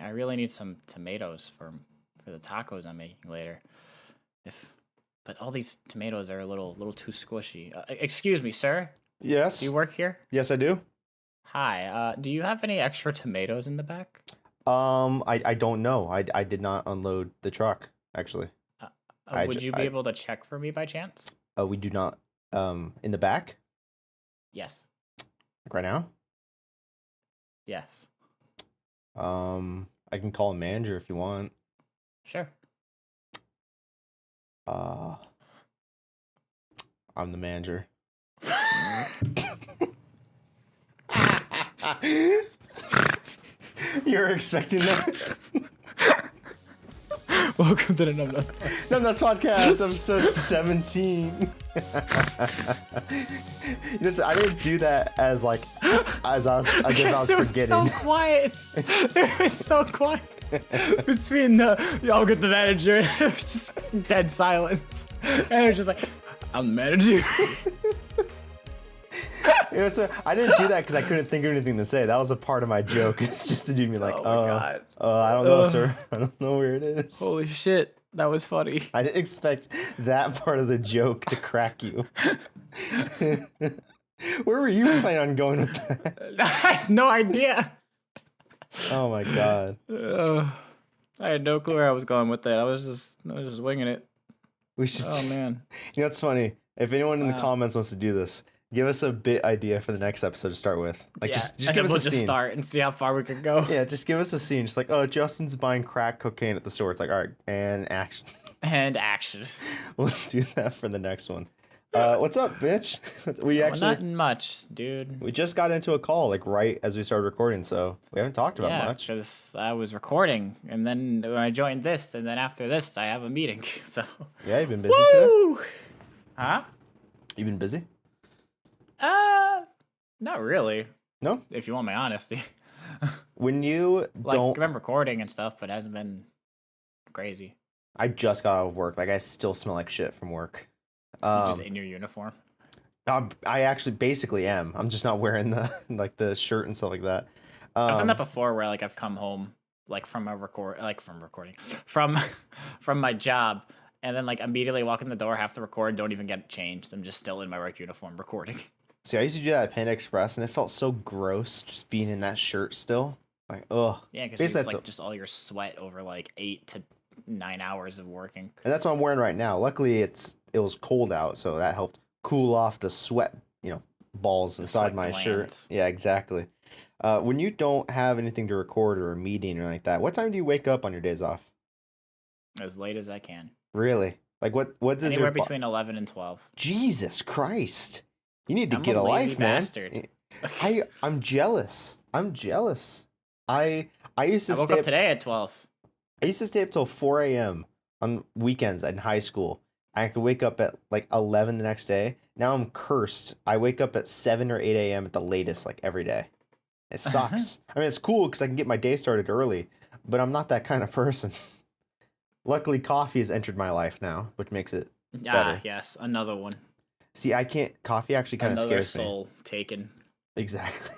I really need some tomatoes for the tacos I'm making later. If but all these tomatoes are a little too squishy. Excuse me, sir. Do Yes. you work here? Yes, I do. Hi. Do you have any extra tomatoes in the back? I don't know. I did not unload the truck, actually. Uh, I, would you be I able to check for me by chance? we do not, in the back, Yes. like right now. Yes. I can call a manager if you want. Sure. Uh, I'm the manager. You're expecting that? Welcome to the Numbnuts. Numbnuts Podcast, episode 17. Listen, I didn't do that as like, as I was, as if I was forgetting. It was so quiet. It was so quiet. Between I'll get the manager, and it was just dead silence. And it was just like, I'm the manager. I didn't do that because I couldn't think of anything to say. That was a part of my joke. It's just to do me like, Oh my God. I don't know, sir. I don't know where it is. Holy shit. That was funny. I didn't expect that part of the joke to crack you. Where were you planning on going with that? I had no idea. Oh my God. I had no clue where I was going with that. I was just winging it. We should. Oh man. You know what's funny? If anyone in the Wow. comments wants to do this, give us a bit idea for the next episode to start with. Like, Yeah, just and give then us a we'll just scene. start and see how far we can go. Yeah, just give us a scene. Just like, oh, Justin's buying crack cocaine at the store. It's like, all right, and action. And action. We'll do that for the next one. What's up, Mitch? We Well, actually, not much, dude. we just got into a call like right as we started recording, so we haven't talked about Yeah, much. because I was recording, and then when I joined this, and then after this, I have a meeting. So. Yeah, you've been busy today? Woo! Huh? You've been busy? Not really. No? If you want my honesty. When you Like, don't... I've been recording and stuff, but it hasn't been crazy. I just got out of work. Like, I still smell like shit from work. You're just in your uniform. I actually basically am. I'm just not wearing the like the shirt and stuff like that. I've done that before, where like I've come home like from from my job, and then like immediately walk in the door, have to record, don't even get changed. I'm just still in my work uniform recording. See, I used to do that at Panda Express, and it felt so gross just being in that shirt still. Like, ugh. Yeah, because Basically, it's that's like just all your sweat over like 8 to 9 hours of working. And that's what I'm wearing right now. Luckily, it was cold out, so that helped cool off the sweat, balls inside sweat my glands. shirt. Yeah, exactly. When you don't have anything to record or a meeting or like that, what time do you wake up on your days off? As late as I can. Really? Like, what does Anywhere your between 11 and 12. Jesus Christ! You need to I'm get a a lazy life, man. bastard. I'm jealous. I'm jealous. I used to I woke stay up today at 12. I used to stay up till 4 a.m. on weekends in high school. I could wake up at like 11 the next day. Now I'm cursed. I wake up at 7 or 8 a.m. at the latest, like every day. It sucks. I mean, it's cool because I can get my day started early, but I'm not that kind of person. Luckily, coffee has entered my life now, which makes it better. Yes, another one. See, I can't. Coffee actually kind of Another scares me. soul taken. Exactly.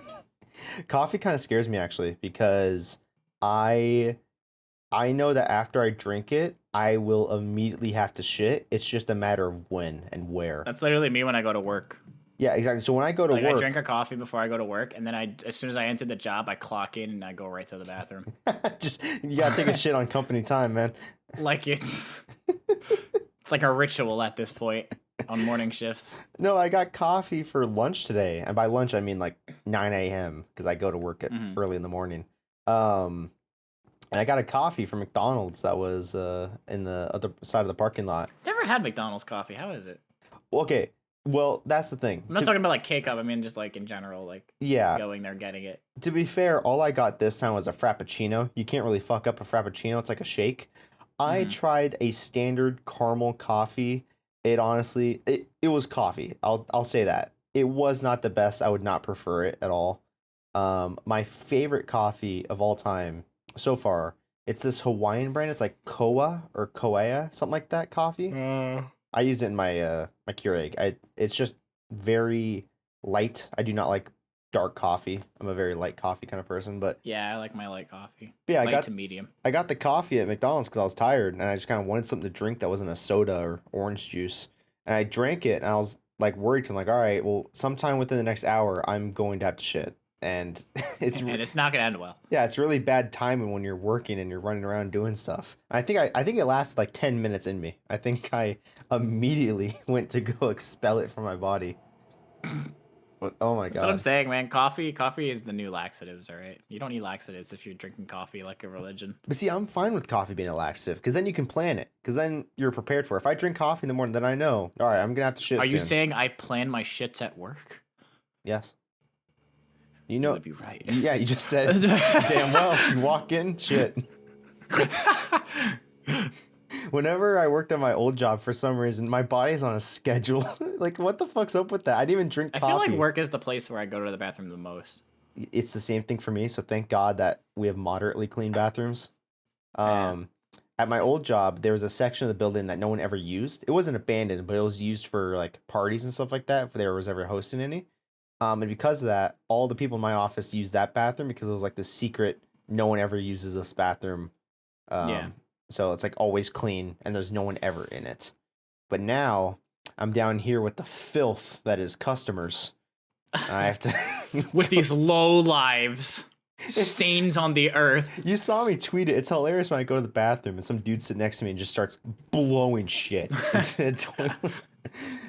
Coffee kind of scares me actually because I know that after I drink it, I will immediately have to shit. It's just a matter of when and where. That's literally me when I go to work. Yeah, exactly. So when I go to Like, work, I drink a coffee before I go to work, and then as soon as I enter the job, I clock in and I go right to the bathroom. just you gotta take a shit on company time, man. Like it's like a ritual at this point on morning shifts. No, I got coffee for lunch today, and by lunch I mean like 9 a.m. because I go to work at early in the morning. And I got a coffee from McDonald's that was in the other side of the parking lot. Never had McDonald's coffee. How is it? Okay, well that's the thing. I'm not talking about like K-Cup. I mean just like in general, like going there, getting it. To be fair, all I got this time was a Frappuccino. You can't really fuck up a Frappuccino. It's like a shake. I tried a standard caramel coffee. It honestly, it was coffee. I'll say that. It was not the best. I would not prefer it at all. My favorite coffee of all time so far, it's this Hawaiian brand. It's like Koa or Koea, something like that coffee. I use it in my my Keurig. It's just very light. I do not like dark coffee. I'm a very light coffee kind of person, but Yeah, I like my light coffee. yeah, Light to medium. I got the coffee at McDonald's because I was tired and I just kind of wanted something to drink that wasn't a soda or orange juice. And I drank it and I was like worried. 'Cause I'm like, all right, well, sometime within the next hour, I'm going to have to shit. And And it's not gonna end well. yeah, it's really bad timing when you're working and you're running around doing stuff. I think it lasted like 10 minutes in me. I think I immediately went to go expel it from my body. But, oh my That's what I'm God. saying, man. Coffee is the new laxatives, all right? You don't need laxatives if you're drinking coffee like a religion. But see, I'm fine with coffee being a laxative because then you can plan it. Because then you're prepared for it. If I drink coffee in the morning, then I know, all right, I'm going to have to shit Are you soon. saying I plan my shits at work? Yes. You You know, would be right. yeah, you just said damn well. You walk in, shit. Whenever I worked at my old job, for some reason, my body's on a schedule. Like, what the fuck's up with that? I didn't even drink I coffee. feel like work is the place where I go to the bathroom the most. It's the same thing for me. So thank God that we have moderately clean bathrooms. At my old job, there was a section of the building that no one ever used. It wasn't abandoned, but it was used for like parties and stuff like that if there was ever hosting any. And because of that, all the people in my office used that bathroom because it was like the secret. No one ever uses this bathroom. Yeah. So it's like always clean and there's no one ever in it. But now I'm down here with the filth that is customers. I have to With these low lives. It's- Stains on the earth. You saw me tweet it. It's hilarious when I go to the bathroom and some dude sits next to me and just starts blowing shit into the toilet.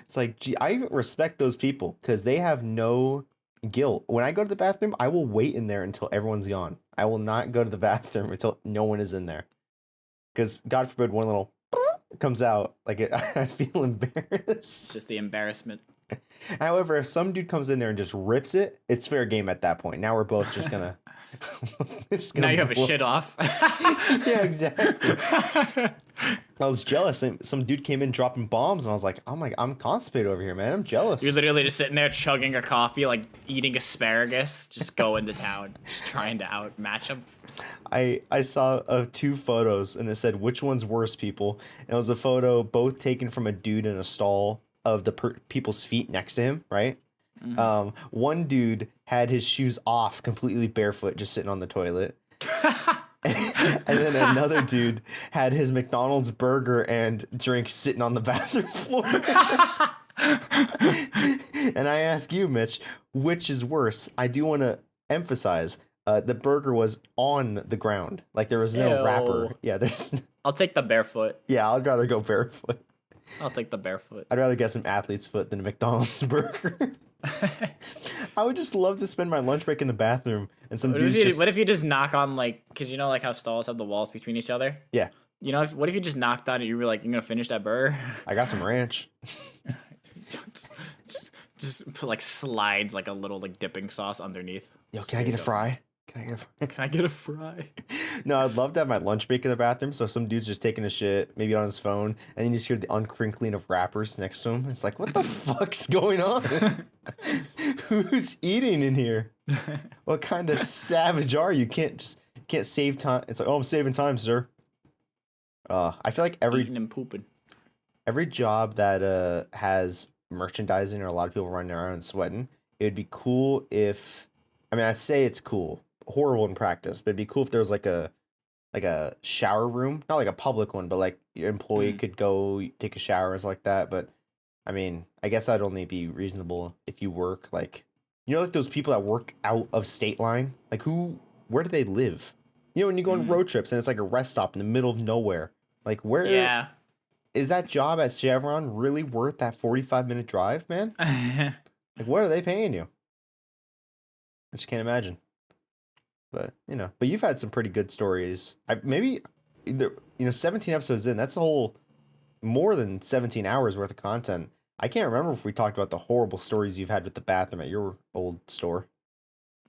It's like, gee, I respect those people because they have no guilt. When I go to the bathroom, I will wait in there until everyone's gone. I will not go to the bathroom until no one is in there. Because God forbid one little comes out, like I feel embarrassed. Just the embarrassment. However, if some dude comes in there and just rips it, it's fair game at that point. Now we're both just gonna. Now you have a shit off. Yeah, exactly. I was jealous. Some dude came in dropping bombs, and I was like, "Oh my! I'm constipated over here, man. I'm jealous." You're literally just sitting there chugging a coffee, like eating asparagus, just going to town, just trying to outmatch him. I saw two photos, and it said which one's worse, people. And it was a photo both taken from a dude in a stall of the people's feet next to him, right? Mm-hmm. One dude had his shoes off, completely barefoot, just sitting on the toilet. And then another dude had his McDonald's burger and drink sitting on the bathroom floor. And I ask you, Mitch, which is worse? I do want to emphasize the burger was on the ground. Like there was no wrapper. Ew. Yeah, there's. I'll take the barefoot. Yeah, I'd rather go barefoot. I'll take the barefoot. I'd rather get some athlete's foot than a McDonald's burger. I would just love to spend my lunch break in the bathroom and some dudes just... What if you just knock on, like, because you know, like how stalls have the walls between each other? Yeah. You know, what if you just knocked on it, you were like, you're going to finish that burger? I got some ranch. just put, like, slides, like, a little, like, dipping sauce underneath. Yo, can I get a fry? Can I get a fry? Can I get a fry? No, I'd love to have my lunch break in the bathroom. So some dude's just taking a shit, maybe on his phone, and then you just hear the uncrinkling of wrappers next to him. It's like, what the fuck's going on? Who's eating in here? What kind of savage are you? Can't save time. It's like, oh, I'm saving time, sir. I feel like Eating and pooping. every job that has merchandising or a lot of people running around and sweating, it would be cool if, I mean, I say it's cool, horrible in practice, but it'd be cool if there was like a shower room, not like a public one, but like your employee could go take a shower and stuff like that. But I mean, I guess that'd only be reasonable if you work like, you know, like those people that work out of state line, like where do they live? You know, when you go on road trips and it's like a rest stop in the middle of nowhere, like where is that job at Chevron really worth that 45-minute drive, man? Like, what are they paying you? I just can't imagine. But, you know, but you've had some pretty good stories. Maybe, 17 episodes in, that's a whole more than 17 hours worth of content. I can't remember if we talked about the horrible stories you've had with the bathroom at your old store.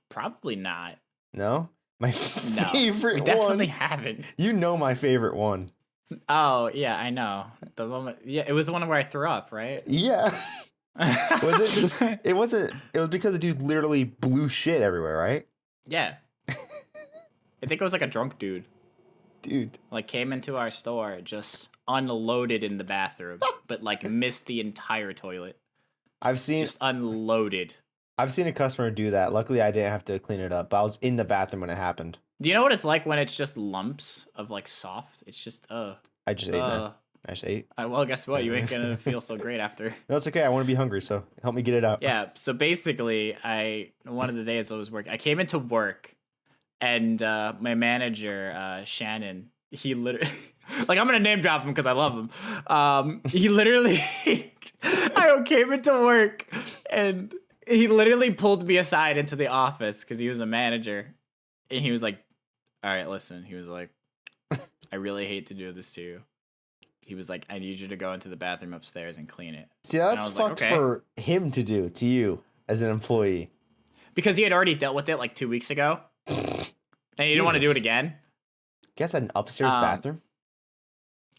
Probably not. No? My favorite we one. definitely haven't. You know my favorite one. Oh, yeah, I know. The moment, yeah, it was the one where I threw up, right? Yeah. Was it just, it was because the dude literally blew shit everywhere, right? Yeah. I think it was like a drunk dude. Dude. Like came into our store, just unloaded in the bathroom, but like missed the entire toilet. I've seen Just unloaded. I've seen a customer do that. Luckily, I didn't have to clean it up, but I was in the bathroom when it happened. Do you know what it's like when it's just lumps of like soft? It's just I just ate, man. I just ate. Well, guess what? You ain't gonna feel so great after. No, it's okay. I want to be hungry, so help me get it out. Yeah. So basically, one of the days I was working, I came into work, and my manager, Shannon, he literally, like, I'm gonna name drop him because I love him. He literally, I came into work, and he literally pulled me aside into the office because he was a manager, and he was like, "All right, listen." He was like, "I really hate to do this to you." He was like, "I need you to go into the bathroom upstairs and clean it." See, that's fucked for him to do to you as an employee. Because he had already dealt with it like 2 weeks ago. And he didn't want to do it again. You guys had an upstairs bathroom?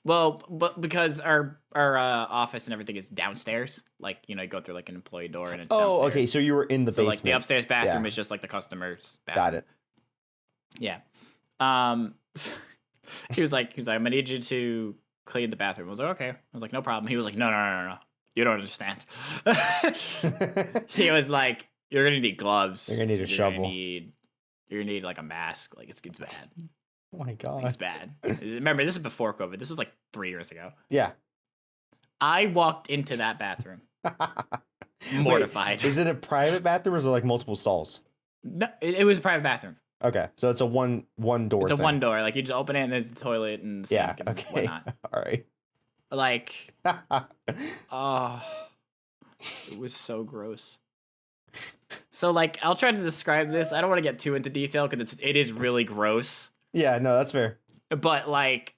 Well, but because our office and everything is downstairs, like, you know, you go through like an employee door and it's downstairs. Oh, okay, so you were in the basement. Like the upstairs bathroom is just like the customer's bathroom. Got it. Yeah. He was like, I'm gonna need you to clean the bathroom. I was like, okay. I was like, no problem. He was like, no. You don't understand. He was like, you're gonna need gloves. You're gonna need a shovel. You're gonna need like a mask. Like it's bad. Oh my god. It's bad. Remember, this is before COVID. This was like 3 years ago. Yeah. I walked into that bathroom. Mortified. Wait, is it a private bathroom or is it like multiple stalls? No, it was a private bathroom. Okay, so it's a one door. It's a one door. Like you just open it and there's the toilet and the sink and whatnot. All right. Like, oh, it was so gross. So like, I'll try to describe this. I don't want to get too into detail because it is really gross. Yeah, no, that's fair. But like,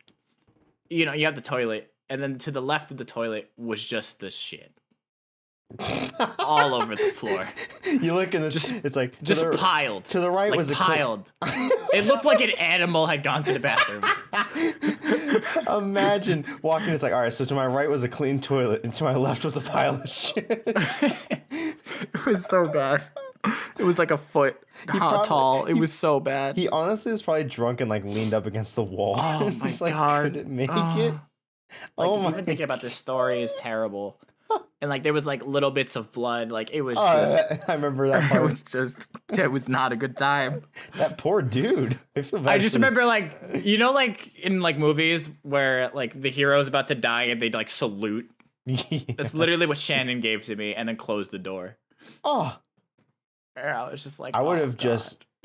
you know, you have the toilet, and then to the left of the toilet was just this shit. All over the floor. You look in the it's like just piled. To the right like was a piled. It looked like an animal had gone to the bathroom. Imagine walking. It's like, all right. So to my right was a clean toilet, and to my left was a pile of shit. It was so bad. It was like a foot tall. It was so bad. He honestly was probably drunk and like leaned up against the wall. Oh my god! Couldn't make it. Like, even thinking about this story is terrible. And like there was like little bits of blood. Like it was just. I remember that part. It was not a good time. That poor dude. I just remember like, you know, like in like movies where like the hero's about to die and they like salute. Yeah. That's literally what Shannon gave to me and then closed the door. Oh. And I was just like, I would have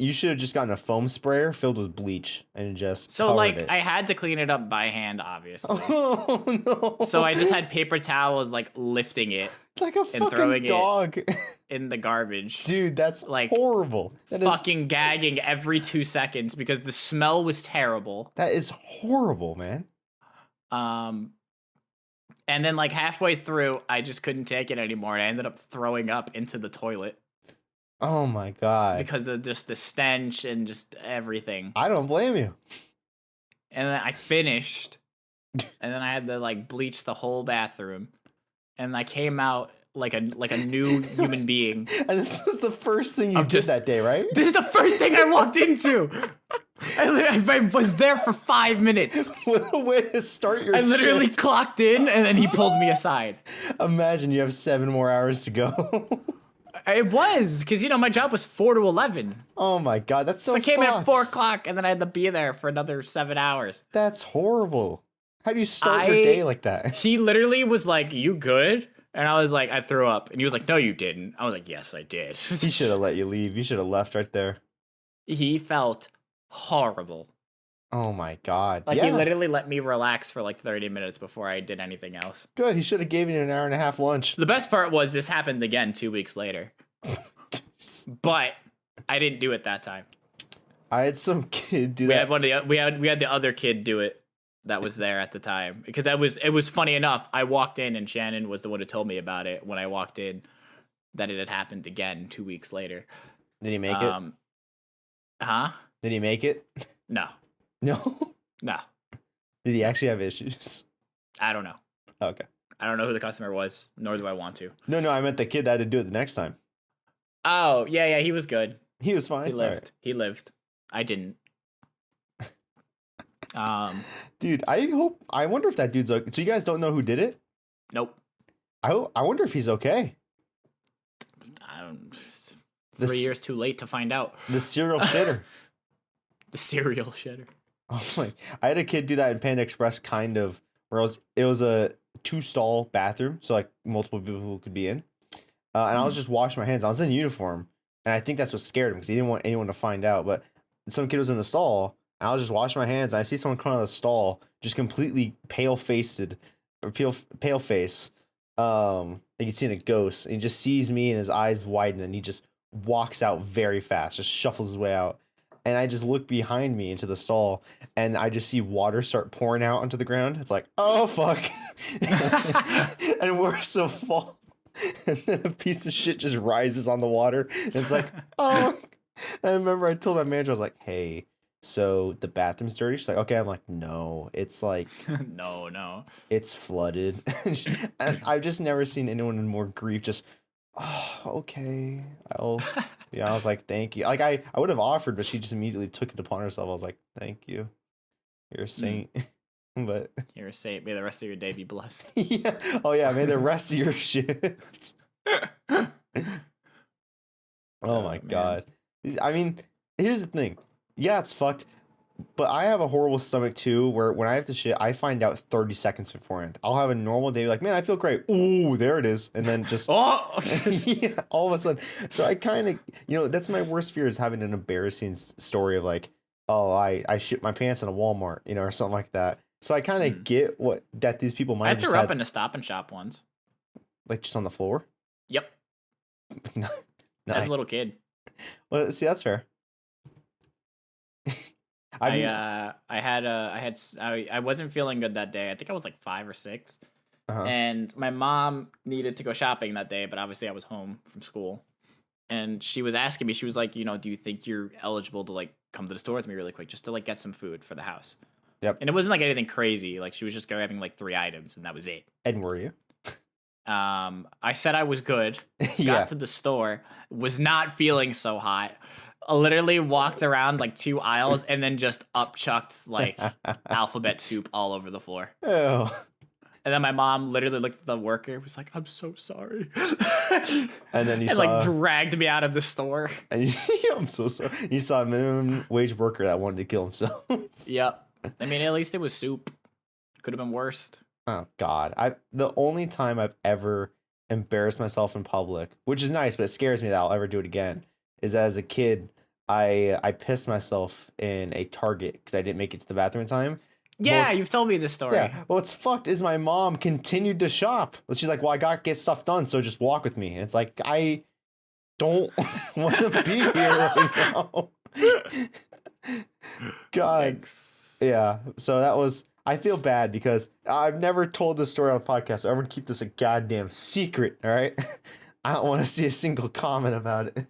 you should have just gotten a foam sprayer filled with bleach and just so like it. I had to clean it up by hand, obviously. Oh no. So I just had paper towels like lifting it. Like a fucking throwing dog it in the garbage. Dude, that's like horrible. That fucking gagging every 2 seconds because the smell was terrible. That is horrible, man. And then like halfway through, I just couldn't take it anymore and I ended up throwing up into the toilet. Oh my god. Because of just the stench and just everything. I don't blame you. And then I finished. And then I had to like bleach the whole bathroom. And I came out like a new human being. And this was the first thing you did that day, right? This is the first thing I walked into. I was there for 5 minutes. What a way to start your I literally clocked in and then he pulled me aside. Imagine you have 7 more hours to go. It was, because, you know, my job was 4 to 11. Oh my god, that's so I came in at 4 o'clock and then I had to be there for another 7 hours. That's horrible. How do you start your day like that? He literally was like, you good? And I was like, I threw up. And he was like, no, you didn't. I was like, yes, I did. He should have let you leave. You should have left right there. He felt horrible. Oh my god. Like, he literally let me relax for like 30 minutes before I did anything else. Good. He should have given you an hour and a half lunch. The best part was this happened again 2 weeks later. But I didn't do it that time. I had some kid do that. We had the other kid do it that was there at the time. Because it was funny enough. I walked in and Shannon was the one who told me about it when I walked in, that it had happened again 2 weeks later. Did he make it? Huh? Did he make it? No. No? No. Did he actually have issues? I don't know. Okay. I don't know who the customer was, nor do I want to. No, I meant the kid that had to do it the next time. Oh, yeah, he was good. He was fine. He lived. Right. He lived. I didn't. Dude, I wonder if that dude's okay. So you guys don't know who did it? Nope. I wonder if he's okay. 3 years too late to find out. The serial shitter. The serial shitter. Oh my! I had a kid do that in Panda Express, kind of, where it was a 2-stall bathroom, so like multiple people could be in. And I was just washing my hands. I was in uniform, and I think that's what scared him because he didn't want anyone to find out. But some kid was in the stall, and I was just washing my hands. And I see someone come out of the stall, just completely pale face. You can see in a ghost, and he just sees me, and his eyes widen, and he just walks out very fast, just shuffles his way out. And I just look behind me into the stall, and I just see water start pouring out onto the ground. It's like, oh fuck, and we're so full. And then a piece of shit just rises on the water. And it's like, oh. And I remember I told my manager, I was like, hey, so the bathroom's dirty? She's like, okay. I'm like, no, it's like, no, it's flooded. And I've just never seen anyone in more grief. Just, oh, okay. I was like, thank you. Like I would have offered, but she just immediately took it upon herself. I was like, thank you. You're a saint. But you're a saint. May the rest of your day be blessed. Yeah. Oh yeah. May the rest of your shift. Oh my God. I mean, here's the thing. Yeah, it's fucked. But I have a horrible stomach too, where when I have to shit, I find out 30 seconds beforehand. I'll have a normal day, like, man, I feel great. Ooh, there it is. And then just, yeah, all of a sudden. So I kind of, that's my worst fear, is having an embarrassing story of like, oh, I shit my pants in a Walmart, or something like that. So I kind of get that these people might have threw up in a Stop and Shop once. Like just on the floor? Yep. As a little kid. Well, see, that's fair. I wasn't feeling good that day. I think I was like 5 or 6. And my mom needed to go shopping that day, but obviously I was home from school. And she was asking me, she was like, do you think you're eligible to like come to the store with me really quick just to like get some food for the house? Yep. And it wasn't like anything crazy. Like she was just grabbing like 3 items and that was it. And were you? I said I was good. Got to the store, was not feeling so hot. I literally walked around like 2 aisles and then just upchucked like alphabet soup all over the floor. Oh. And then my mom literally looked at the worker, was like, I'm so sorry. And then you like dragged me out of the store. And I'm so sorry. You saw a minimum wage worker that wanted to kill himself. Yep. I mean, at least it was soup. Could have been worse. Oh God. The only time I've ever embarrassed myself in public, which is nice, but it scares me that I'll ever do it again, is as a kid, I pissed myself in a Target because I didn't make it to the bathroom in time. Yeah, you've told me this story. Yeah. Well, what's fucked is my mom continued to shop. She's like, well, I got to get stuff done, so just walk with me. And it's like, I don't want to be here right now. God. Thanks. Yeah. So that was, I feel bad because I've never told this story on the podcast, so I'm going to keep this a goddamn secret, all right? I don't want to see a single comment about it.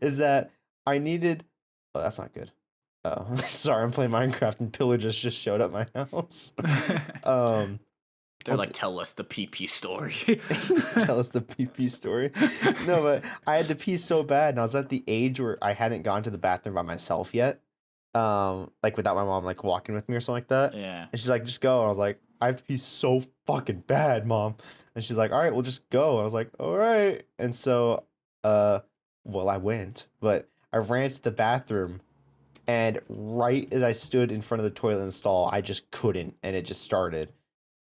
Is that I needed, oh, that's not good. Oh, sorry, I'm playing Minecraft and pillagers just showed up my house. They're like, tell us the PP story. Tell us the PP story. No, but I had to pee so bad, and I was at the age where I hadn't gone to the bathroom by myself yet. Like without my mom like walking with me or something like that. Yeah. And she's like, just go. And I was like, I have to pee so fucking bad, Mom. And she's like, all right, we'll just go. And I was like, all right. And so, well, I went, but I ran to the bathroom, and right as I stood in front of the toilet and stall, I just couldn't, and it just started.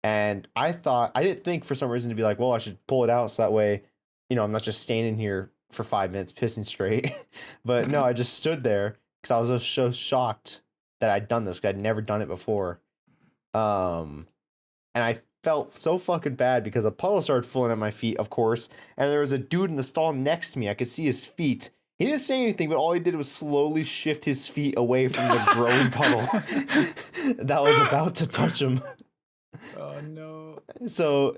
And I didn't think for some reason to be like, well, I should pull it out so that way, I'm not just standing here for 5 minutes pissing straight. But no, I just stood there because I was so shocked that I'd done this, because I'd never done it before. And I felt so fucking bad because a puddle started falling at my feet, of course, and there was a dude in the stall next to me. I could see his feet. He didn't say anything, but all he did was slowly shift his feet away from the growing puddle that was about to touch him. Oh, no. So,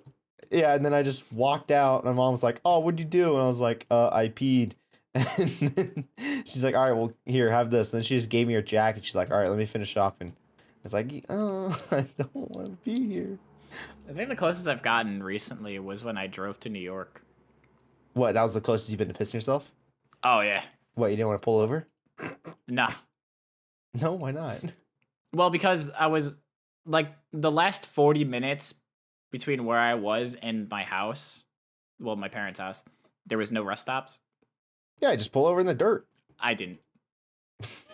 yeah, and then I just walked out, and my mom was like, oh, what'd you do? And I was like, I peed. And then she's like, all right, well, here, have this. And then she just gave me her jacket. She's like, all right, let me finish shopping. It's like, oh, I don't want to be here. I think the closest I've gotten recently was when I drove to New York. What, that was the closest you've been to pissing yourself? Oh, yeah. What, you didn't want to pull over? No. No, why not? Well, because I was, like, the last 40 minutes between where I was and my house, well, my parents' house, there was no rest stops. Yeah, just pull over in the dirt. I didn't.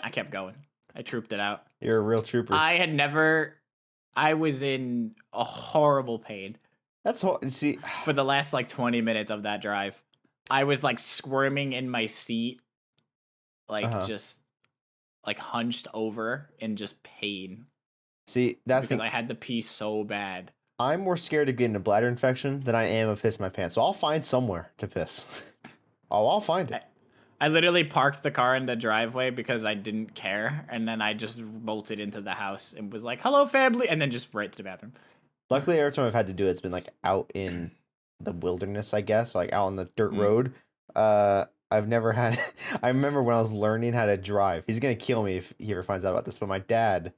I kept going. I trooped it out. You're a real trooper. I was in a horrible pain. That's what. See, for the last like 20 minutes of that drive. I was like squirming in my seat, like just like hunched over in just pain. See, that's because I had to pee so bad. I'm more scared of getting a bladder infection than I am of piss my pants. So I'll find somewhere to piss. I'll find it. I literally parked the car in the driveway because I didn't care, and then I just bolted into the house and was like, "Hello, family," and then just right to the bathroom. Luckily, every time I've had to do it, it's been like out in the wilderness, I guess, like out on the dirt road. I've never had. I remember when I was learning how to drive. He's gonna kill me if he ever finds out about this. But my dad,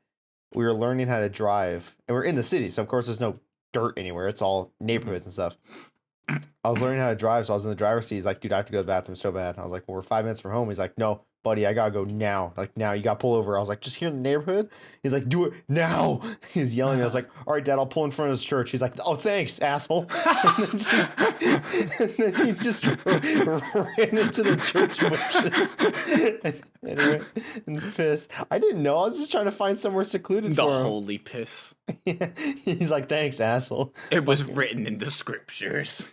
we were learning how to drive, and we're in the city, so of course there's no dirt anywhere. It's all neighborhoods and stuff. I was learning how to drive, so I was in the driver's seat. He's like, "Dude, I have to go to the bathroom so bad." I was like, "Well, we're 5 minutes from home." He's like, "No, buddy, I gotta go now. Like now, you gotta pull over." I was like, "Just here in the neighborhood." He's like, "Do it now." He's yelling. I was like, "All right, Dad, I'll pull in front of his church." He's like, "Oh, thanks, asshole." And then he just ran into the church bushes. Anyway, and piss. I didn't know. I was just trying to find somewhere secluded for him. The holy piss. Yeah. He's like, "Thanks, asshole." It was written in the scriptures.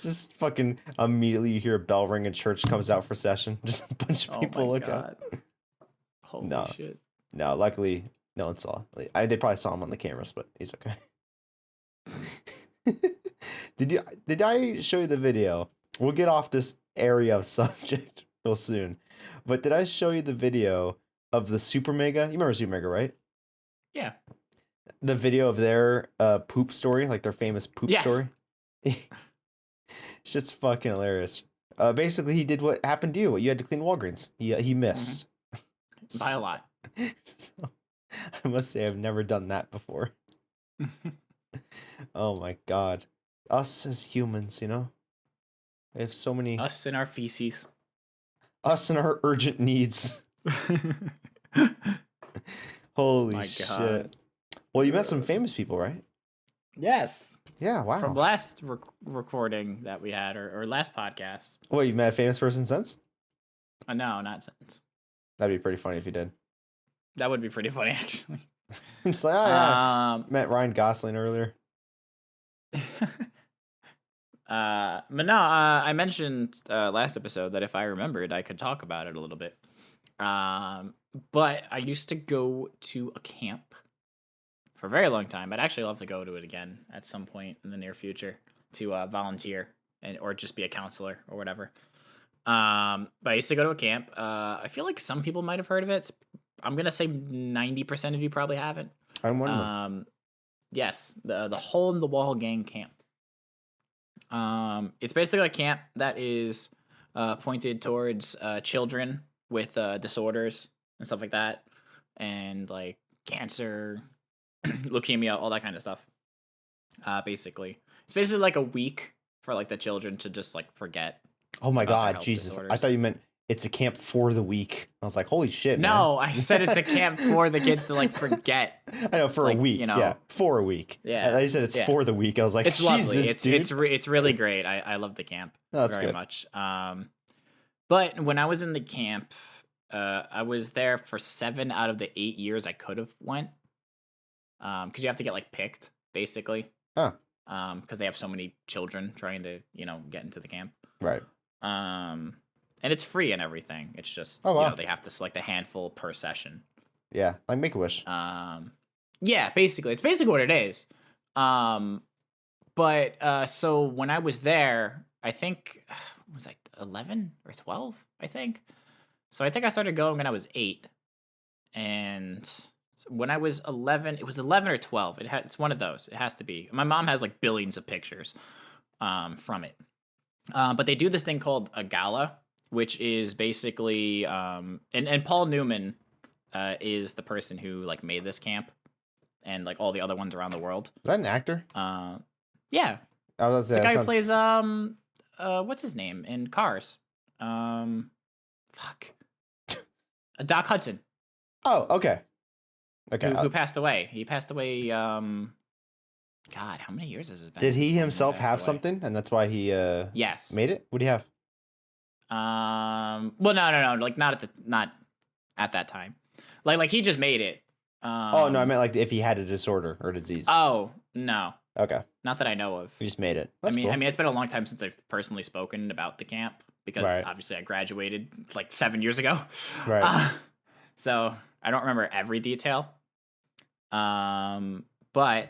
Just fucking immediately you hear a bell ring and church comes out for session. Just a bunch of people look out. Holy shit. No, luckily no one saw. They probably saw him on the cameras, but he's okay. Did I show you the video? We'll get off this area of subject real soon. But did I show you the video of the Super Mega? You remember Super Mega, right? Yeah. The video of their poop story, like their famous poop story. Shit's fucking hilarious. Basically, he did what happened to you. What you had to clean Walgreens. He missed. By a lot. So, I must say, I've never done that before. Oh my god. Us as humans, you know? We have so many... Us and our feces. Us and our urgent needs. Holy shit. Well, you met some famous people, right? Yes. Yeah, wow. From last recording that we had, or last podcast. What, you met a famous person since? No, not since. That'd be pretty funny if you did. That would be pretty funny, actually. It's like, oh yeah, met Ryan Gosling earlier. But no, I mentioned last episode that if I remembered, I could talk about it a little bit. But I used to go to a camp for a very long time. I'd actually love to go to it again at some point in the near future to volunteer or just be a counselor or whatever. But I used to go to a camp. I feel like some people might have heard of it. I'm gonna say 90% of you probably haven't. I'm one of them. Yes, the Hole in the Wall Gang Camp. It's basically a camp that is pointed towards children with disorders and stuff like that, and like cancer, leukemia, all that kind of stuff. Basically, it's basically like a week for like the children to just like forget. Oh my god, Jesus! Disorders. I thought you meant it's a camp for the week. I was like, holy shit, man. No, I said it's a camp for the kids to like forget. I know, for like, a week, you know, yeah, for a week. Yeah, I said it's for the week. I was like, it's Jesus, lovely. Dude. It's really great. I love the camp very much. But when I was in the camp, I was there for 7 out of the 8 years I could have went. Because you have to get like picked, basically. Huh. Because they have so many children trying to, get into the camp. Right. And it's free and everything. It's just, they have to select a handful per session. Yeah, like Make-A-Wish. Yeah, basically. It's basically what it is. But so when I was there, I think, was I 11 or 12, I think? So I think I started going when I was 8. And when I was 11, it was 11 or 12. It's one of those. It has to be. My mom has like billions of pictures from it. But they do this thing called a gala, which is basically and Paul Newman is the person who like made this camp and like all the other ones around the world. Is that an actor? Yeah. I was the guy who plays what's his name in Cars? Doc Hudson. Oh, okay. Okay. Who passed away? He passed away. God, how many years has it been? Did he himself have something, and that's why he yes made it? What do you have? Well, no, like not at that time. Like he just made it. Oh no, I meant like if he had a disorder or disease. Oh no, Okay, not that I know of. we just made it. That's cool. I mean, it's been a long time since I've personally spoken about the camp because Right. obviously I graduated like 7 years ago. Right. So I don't remember every detail. But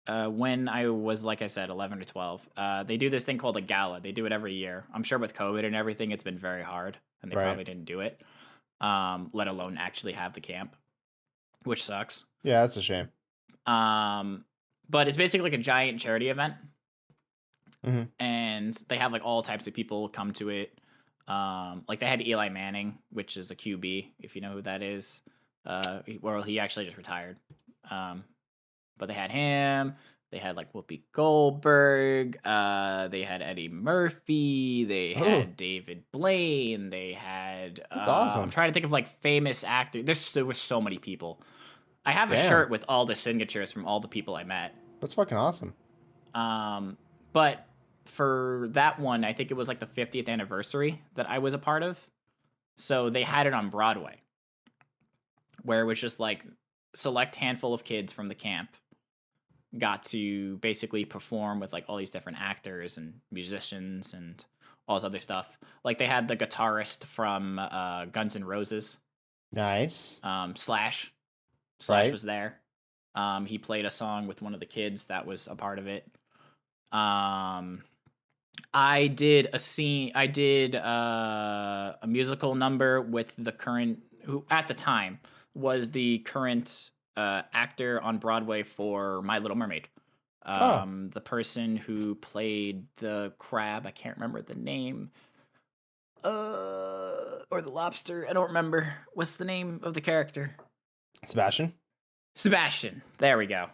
when I was, like I said, 11 or 12, they do this thing called a gala. They do it every year. I'm sure with COVID and everything, it's been very hard, and they Right. probably didn't do it, let alone actually have the camp, which sucks. Yeah, that's a shame. But it's basically like a giant charity event, Mhm. and they have like all types of people come to it. Like they had Eli Manning, which is a QB, if you know who that is. Well, he actually just retired. But they had him. They had like Whoopi Goldberg. They had Eddie Murphy. They had David Blaine. They had. That's awesome. I'm trying to think of like famous actors. There were so many people. I have a Damn. shirt with all the signatures from all the people I met. That's fucking awesome. But for that one, I think it was like the 50th anniversary that I was a part of. So they had it on Broadway, where it was just like select handful of kids from the camp got to basically perform with like all these different actors and musicians and all this other stuff. Like they had the guitarist from Guns N' Roses. Nice. Slash Right. was there. He played a song with one of the kids that was a part of it. I did a musical number with the current, who at the time was the current actor on Broadway for My Little Mermaid. The person who played the crab, I can't remember the name. Or the lobster, I don't remember. What's the name of the character? Sebastian. There we go.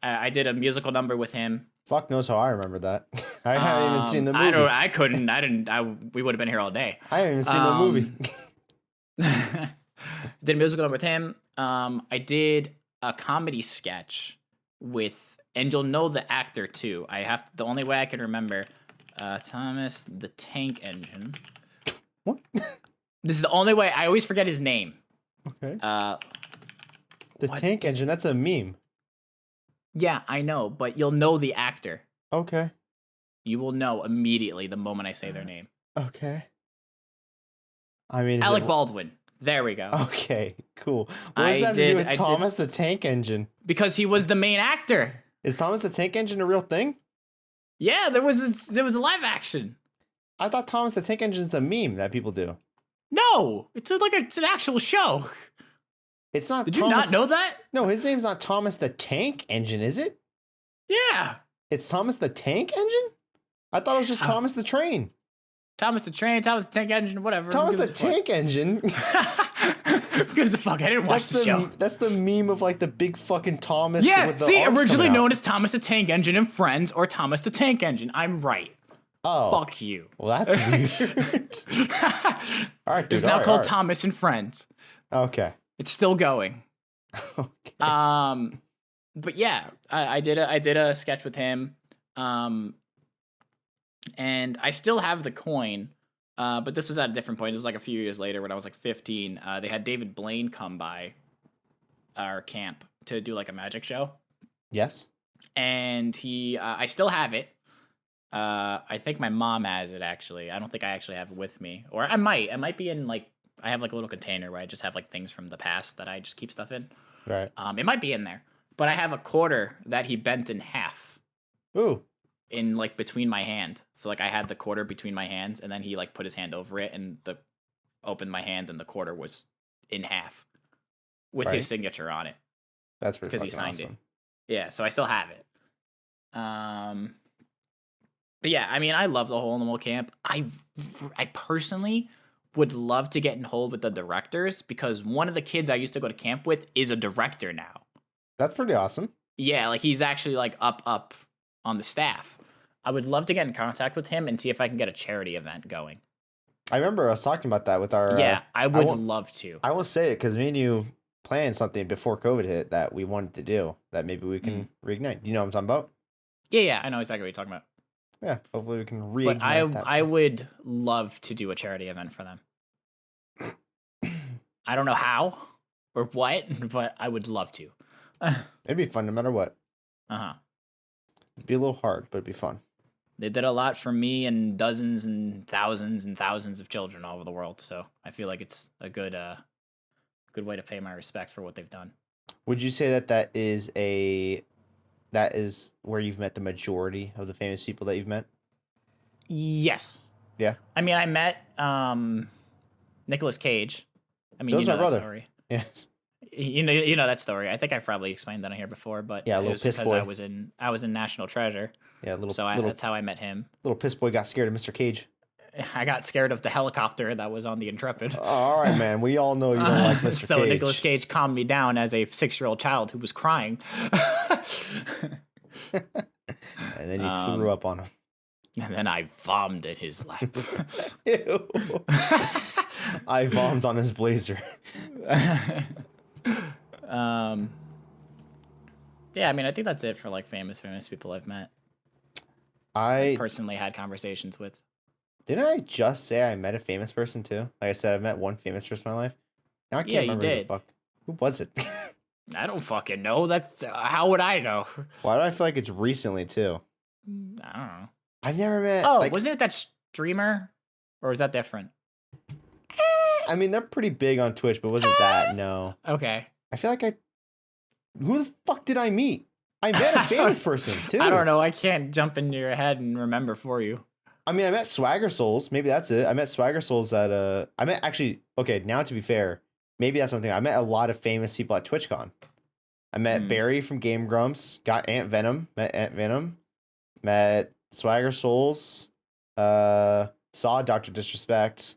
I did a musical number with him. Fuck knows how I remember that. I haven't even seen the movie. I couldn't. We would have been here all day. I haven't even seen the movie. Did a musical number with him. I did a comedy sketch with, and you'll know the actor too. The only way I can remember, Thomas the Tank Engine. What? This is the only way. I always forget his name. Okay. The Tank Engine. That's a meme. Yeah, I know, but you'll know the actor. Okay. You will know immediately the moment I say their name. Okay. I mean, Alec Baldwin. There we go. Okay, cool. What does that have to do with Thomas the Tank Engine? Because he was the main actor. Is Thomas the Tank Engine a real thing? Yeah, there was a live action. I thought Thomas the Tank Engine is a meme that people do. No, it's an actual show. It's not. Did you not know that? No, his name's not Thomas the Tank Engine, is it? Yeah. It's Thomas the Tank Engine? I thought it was just Thomas the Train. Thomas the Train, Thomas the Tank Engine, whatever. Thomas the Tank Engine? Who gives a fuck? I didn't watch the show. That's the meme of like the big fucking Thomas. Yeah, with the see, arms originally coming out. known as Thomas the Tank Engine in Friends or Thomas the Tank Engine. I'm right. Oh. Fuck you. Well, that's weird. All right, dude. It's now called Thomas and Friends. Okay. It's still going. Okay. But yeah, I did a sketch with him. And I still have the coin. But this was at a different point. It was like a few years later when I was like 15. They had David Blaine come by our camp to do like a magic show. Yes. And I still have it. I think my mom has it actually. I don't think I actually have it with me. Or I might. It might be in like, I have like a little container where I just have like things from the past that I just keep stuff in. Right. It might be in there. But I have a quarter that he bent in half. Ooh. In like between my hand. So like I had the quarter between my hands and then he like put his hand over it and opened my hand and the quarter was in half with his signature on it. That's pretty because he signed awesome. it. Yeah, so I still have it. But yeah, I mean, I love the Hole in the Wall camp. I personally would love to get in hold with the directors because one of the kids I used to go to camp with is a director now. That's pretty awesome. Yeah, like he's actually like up on the staff. I would love to get in contact with him and see if I can get a charity event going. I remember us talking about that with our. Yeah, I would love to. I won't say it because me and you planned something before COVID hit that we wanted to do that maybe we can reignite. Do you know what I'm talking about? Yeah, I know exactly what you're talking about. Yeah, hopefully we can But I reignite that. I would love to do a charity event for them. I don't know how or what, but I would love to. It'd be fun no matter what. Uh-huh. It'd be a little hard, but it'd be fun. They did a lot for me and dozens and thousands of children all over the world. So I feel like it's a good way to pay my respect for what they've done. Would you say that that is where you've met the majority of the famous people that you've met? Yes. Yeah. I mean, I met Nicolas Cage. I mean, So you is know my that brother. story. Yes. You know that story. I think I've probably explained that on here before, but Yeah, it little was piss because boy. I was in National Treasure. Yeah, That's how I met him. little piss boy got scared of Mr. Cage. I got scared of the helicopter that was on the Intrepid. All right, man. We all know you don't like Mr. So Cage. Nicolas Cage calmed me down as a 6-year-old child who was crying. And then you threw up on him. And then I vommed in his lap. Ew. I vommed on his blazer. Yeah, I mean, I think that's it for like famous people I've met. I personally had conversations with. didn't I just say I met a famous person too? Like I said, I've met one famous person in my life. Now I can't Yeah, you remember who the did. fuck. Who was it? I don't fucking know. That's how would I know? Why do I feel like it's recently too? I don't know. I've never met. Oh, like, wasn't it that streamer, or was that different? I mean, they're pretty big on Twitch, but wasn't that? No. Okay. I feel like who the fuck did I meet? I met a famous person too. I don't know. I can't jump into your head and remember for you. I mean, I met Swagger Souls. Maybe that's it. I met Swagger Souls at I met actually. Okay, now to be fair, maybe that's something. I met a lot of famous people at TwitchCon. I met Barry from Game Grumps. Got Ant Venom. Met Ant Venom. Met Swagger Souls. Saw Dr. Disrespect.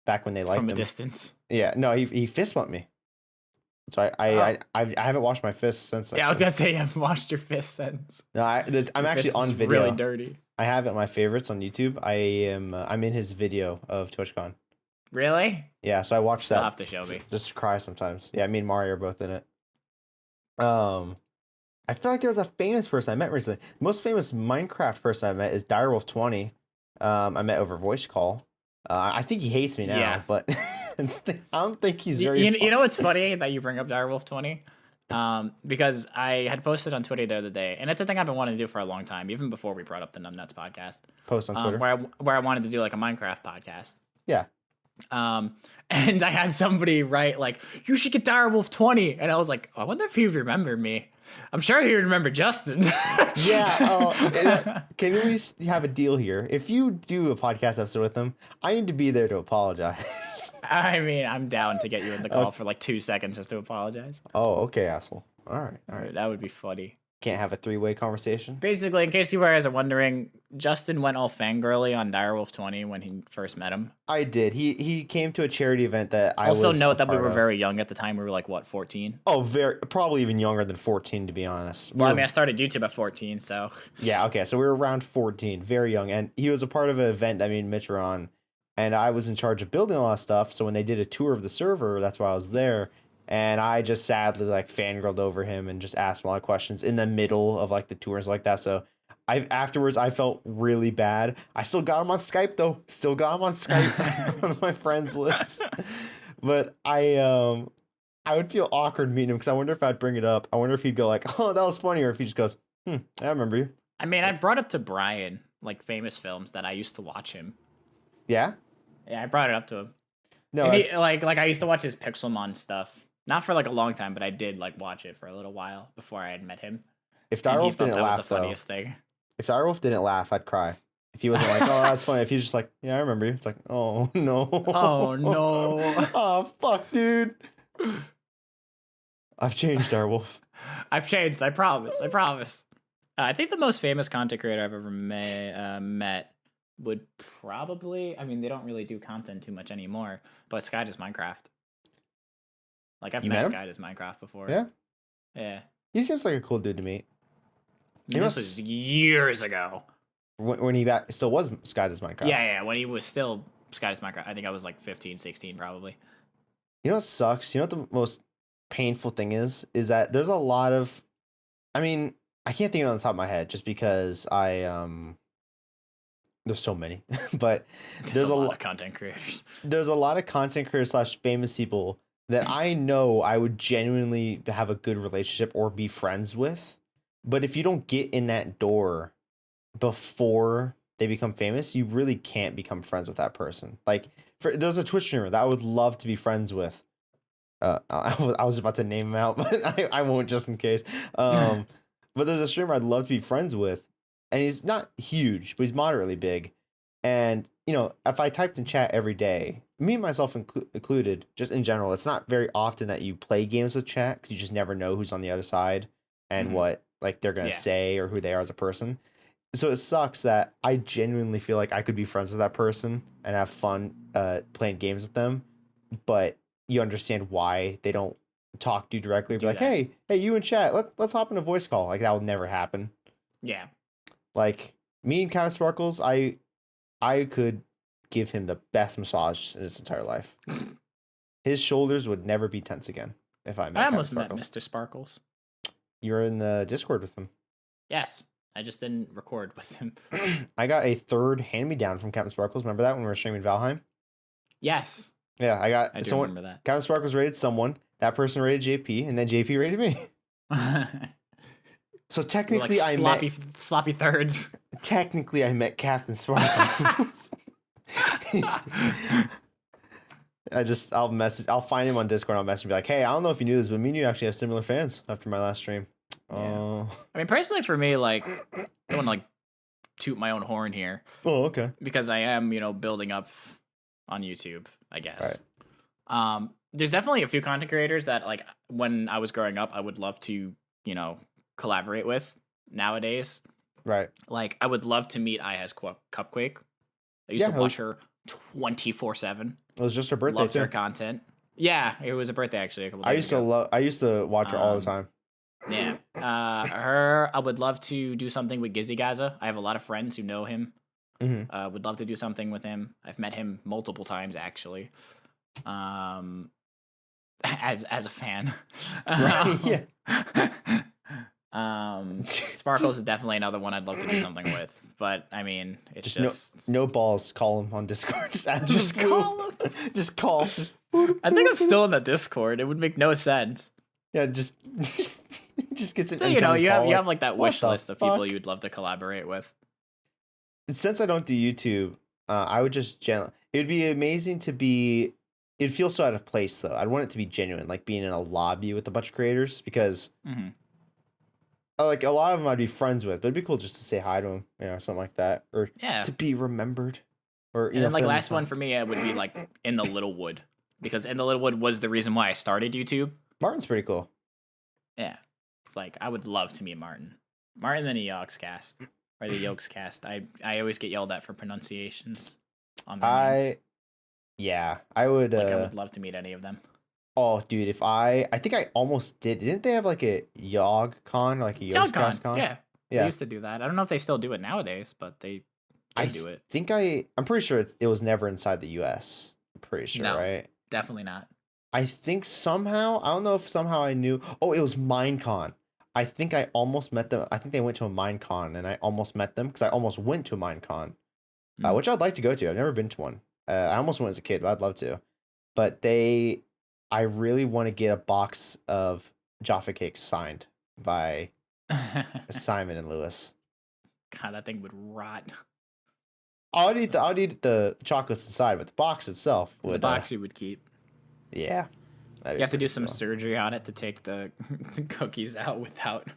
Back when they liked From a him. distance. Yeah, no, he fist bumped me. So I haven't washed my fists since. Yeah, I was gonna say you haven't washed your fist since. No, I'm actually on video. Really dirty. I have it in my favorites on YouTube. I'm in his video of TwitchCon. Really? Yeah, so I watched that. You'll have to show me. Just to cry sometimes. Yeah, me and Mario are both in it. I feel like there was a famous person I met recently. The most famous Minecraft person I met is Direwolf20. I met over voice call. I think he hates me now, Yeah. but I don't think he's very. You know what's funny that you bring up Direwolf20? Because I had posted on Twitter the other day, and it's a thing I've been wanting to do for a long time, even before we brought up the Numbnuts podcast. Post on Twitter. Where I wanted to do like a Minecraft podcast. Yeah. And I had somebody write like, "You should get Direwolf20," and I was like, I wonder if he would remember me. I'm sure he would remember Justin. Yeah. Can we have a deal here? If you do a podcast episode with him, I need to be there to apologize. I mean, I'm down to get you in the call for like 2 seconds just to apologize. Oh, okay, asshole. All right. That would be funny. Can't have a 3-way conversation. Basically, in case you guys are wondering, Justin went all fangirly on Direwolf20 when he first met him. I did. He came to a charity event that I also was note a that we part were of. very young at the time. We were like, what, 14? Oh, probably even younger than 14, to be honest. Well, I mean, I started YouTube at 14, so. Yeah, okay, so we were around 14, very young, and he was a part of an event that me and Mitch were on, and I was in charge of building a lot of stuff, so when they did a tour of the server, that's why I was there, and I just sadly, like, fangirled over him and just asked him a lot of questions in the middle of, like, the tours like that, so afterwards, I felt really bad. I still got him on Skype, though. Still got him on Skype on my friends list. But I would feel awkward meeting him because I wonder if I'd bring it up. I wonder if he'd go like, "Oh, that was funny," or if he just goes, I remember you." I mean, I brought up to Brian, like, famous films that I used to watch him. Yeah? Yeah, I brought it up to him. No, And he, like I used to watch his Pixelmon stuff. Not for, like, a long time, but I did, like, watch it for a little while before I had met him. if And he Direwolf thought didn't that was laugh, the though. funniest thing. If Direwolf didn't laugh, I'd cry. If he wasn't like, "Oh, that's funny." If he's just like, "Yeah, I remember you." It's like, "Oh, no." Oh, no. Oh, fuck, dude. I've changed, Direwolf. I've changed. I promise. I think the most famous content creator I've ever met would probably, I mean, they don't really do content too much anymore, but Sky Does Minecraft. Like, I've You met met him? Sky Does Minecraft before. Yeah? Yeah. He seems like a cool dude to meet. I mean, this was years ago. When he still was Sky Does Minecraft. Yeah, when he was still Sky Does Minecraft. I think I was like 15, 16 probably. You know what sucks? You know what the most painful thing is? Is that there's a lot of, I mean, I can't think of it on the top of my head just because I There's so many, but There's a lot of content creators. there's a lot of content creators / famous people that I know I would genuinely have a good relationship or be friends with. But if you don't get in that door before they become famous, you really can't become friends with that person. Like, there's a Twitch streamer that I would love to be friends with. I was about to name him out, but I won't just in case. But there's a streamer I'd love to be friends with, and he's not huge, but he's moderately big. And if I typed in chat every day, me myself included, just in general, it's not very often that you play games with chat because you just never know who's on the other side and what like they're gonna say or who they are as a person. So it sucks that I genuinely feel like I could be friends with that person and have fun playing games with them, but you understand why they don't talk to you directly. Be like, hey, you in chat, let's hop in a voice call. Like that will never happen. Yeah. Like me and Kyle Sparkles, I could give him the best massage in his entire life. His shoulders would never be tense again if I met. I almost met Mr. Sparkles. You were in the Discord with him. Yes. I just didn't record with him. I got a third hand-me-down from Captain Sparkles. Remember that when we were streaming Valheim? Yes. Yeah, I do remember that. Captain Sparkles rated someone. That person rated JP, and then JP rated me. So technically, like sloppy thirds. Technically, I met Captain Sparkles. I'll find him on Discord. I'll message him, be like, hey, I don't know if you knew this, but me and you actually have similar fans after my last stream. Yeah. I mean, personally, for me, like, I don't want to like toot my own horn here. Oh, okay. Because I am, building up on YouTube, I guess. Right. There's definitely a few content creators that, like, when I was growing up, I would love to, collaborate with nowadays. Right. Like, I would love to meet IHAS Cupquake. I used to watch her 24/7. It was just her birthday. Loved her content. Yeah, it was a birthday actually. A couple days ago. I used to watch her all the time. Yeah. Her. I would love to do something with Gizzy Gaza. I have a lot of friends who know him. Mm-hmm. Would love to do something with him. I've met him multiple times actually. As a fan. Right. Yeah. Sparkles is definitely another one I'd love to do something with, but I mean, it's just no balls. Call him on Discord. Just call him. Just call. I think I'm still in the Discord. It would make no sense. Yeah, just gets an. So, you have like that wish list of people you'd love to collaborate with. Since I don't do YouTube, I would just it would be amazing to be. It'd feel so out of place though. I'd want it to be genuine, like being in a lobby with a bunch of creators because. Mm-hmm. Like a lot of them I'd be friends with, but it'd be cool just to say hi to them, something like that, or to be remembered, or and then like last one for me, it would be like In the Littlewood, because In the Littlewood was the reason why I started YouTube. Martin's pretty cool. Yeah, it's like I would love to meet Martin and the Yogscast or the Yogscast. I always get yelled at for pronunciations on the name. I would. I would love to meet any of them. Oh, dude, I think I almost did. Didn't they have like a YogCon, like a Yogscast con? Yeah. They used to do that. I don't know if they still do it nowadays, but they do it. I'm pretty sure it was never inside the US. I'm pretty sure, no, right? Definitely not. I think somehow, I don't know if somehow I knew. Oh, it was Minecon. I think I almost met them. I think they went to a Minecon and I almost met them because I almost went to a Minecon, which I'd like to go to. I've never been to one. I almost went as a kid, but I'd love to. But I really want to get a box of Jaffa cakes signed by Simon and Lewis. God, that thing would rot. I'd eat the chocolates inside, but the box itself would. The box you would keep. Yeah. You have to do some surgery on it to take the cookies out without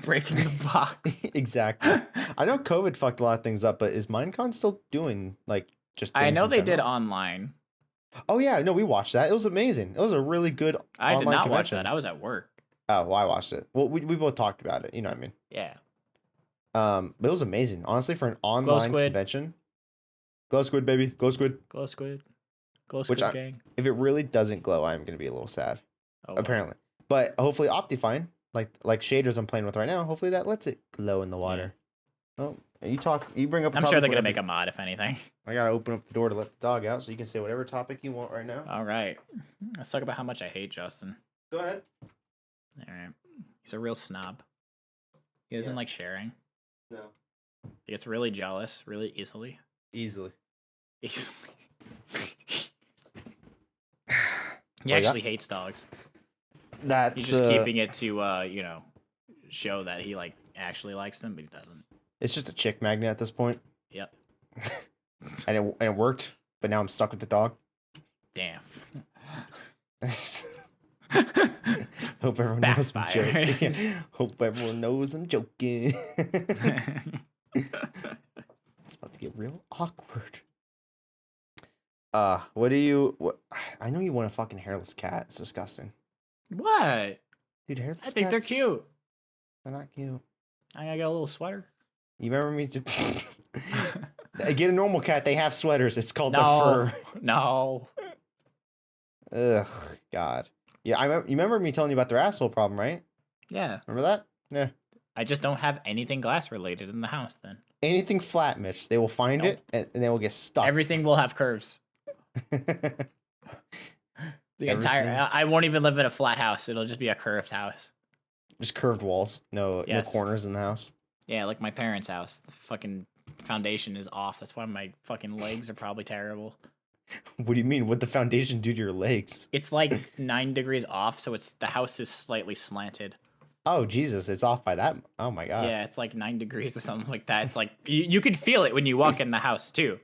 breaking the box. Exactly. I know COVID fucked a lot of things up, but is Minecon still doing like just? I know they did online. Oh yeah, no, we watched that. It was amazing. It was a really good. I did not watch that. I was at work. Oh, well, I watched it. Well, we both talked about it. You know what I mean? Yeah. But it was amazing, honestly, for an online convention. Glow squid, baby, glow squid. Glow squid. Glow squid gang. If it really doesn't glow, I'm gonna be a little sad. Oh, apparently, but hopefully Optifine, like shaders I'm playing with right now, hopefully that lets it glow in the water. Yeah. Oh. You bring up. I'm sure they're gonna make a mod if anything. I gotta open up the door to let the dog out, so you can say whatever topic you want right now. All right, let's talk about how much I hate Justin. Go ahead. All right, he's a real snob. He doesn't like sharing. No. He gets really jealous, really easily. Easily. Easily. He actually hates dogs. That's He's just keeping it to, show that he like actually likes them, but he doesn't. It's just a chick magnet at this point. Yep. and it worked, but now I'm stuck with the dog. Damn. Hope everyone knows I'm joking. Hope everyone knows I'm joking. It's about to get real awkward. What do you? I know you want a fucking hairless cat. It's disgusting. What? Dude, hairless I think they're cats, cute. They're not cute. I gotta get a little sweater. You remember me to get a normal cat? They have sweaters. It's called the No. fur. No. Ugh, God. Yeah, you remember me telling you about their asshole problem, right? Yeah. Remember that? Yeah. I just don't have anything glass related in the house then. Anything flat, Mitch. They will find Nope. it and they will get stuck. Everything will have curves. The entire I won't even live in a flat house. It'll just be a curved house. Just curved walls. No Yes. corners in the house. Yeah, like my parents' house. The fucking foundation is off. That's why my fucking legs are probably terrible. What do you mean? What'd the foundation do to your legs? It's like 9 degrees off, so the house is slightly slanted. Oh, Jesus. It's off by that. Oh, my God. Yeah, it's like 9 degrees or something like that. It's like you could feel it when you walk in the house too.